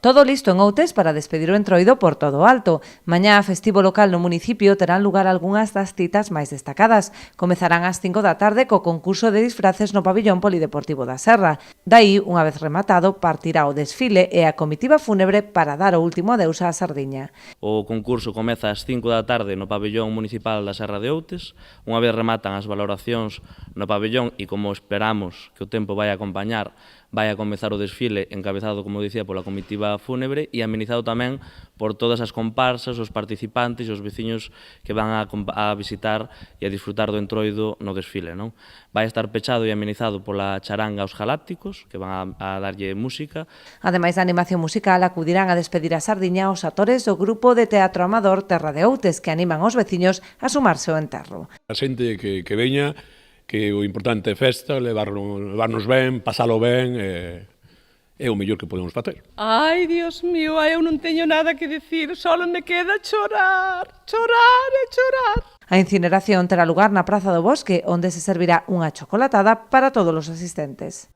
Todo listo en Outes para despedir o Entroido por todo o alto. Mañá, festivo local no municipio, terán lugar algunhas das citas máis destacadas. Comezarán ás 5 da tarde co concurso de disfraces no pabillón polideportivo da Serra. Daí, unha vez rematado, partirá o desfile e a comitiva fúnebre para dar o último adeus á sardiña. O concurso comeza ás 5 da tarde no pabillón municipal da Serra de Outes. Unha vez rematan as valoracións no pabillón e como esperamos que o tempo vai acompañar, vai a comezar o desfile encabezado, como dicía, pola comitiva fúnebre e amenizado tamén por todas as comparsas, os participantes e os veciños que van a visitar e a disfrutar do Entroido no desfile, non? Vai estar pechado e amenizado pola charanga Os Galácticos, que van a darlle música. Ademais da animación musical, acudirán a despedir a sardiña os actores do grupo de teatro amador Terra de Outes, que animan os veciños a sumarse ao enterro. A xente que veña, que o importante é festa, levarnos ben, pasalo ben, é o mellor que podemos facer. Ai, Dios mío, eu non teño nada que dicir, só me queda chorar, chorar e chorar. A incineración terá lugar na Praza do Bosque, onde se servirá unha chocolatada para todos os asistentes.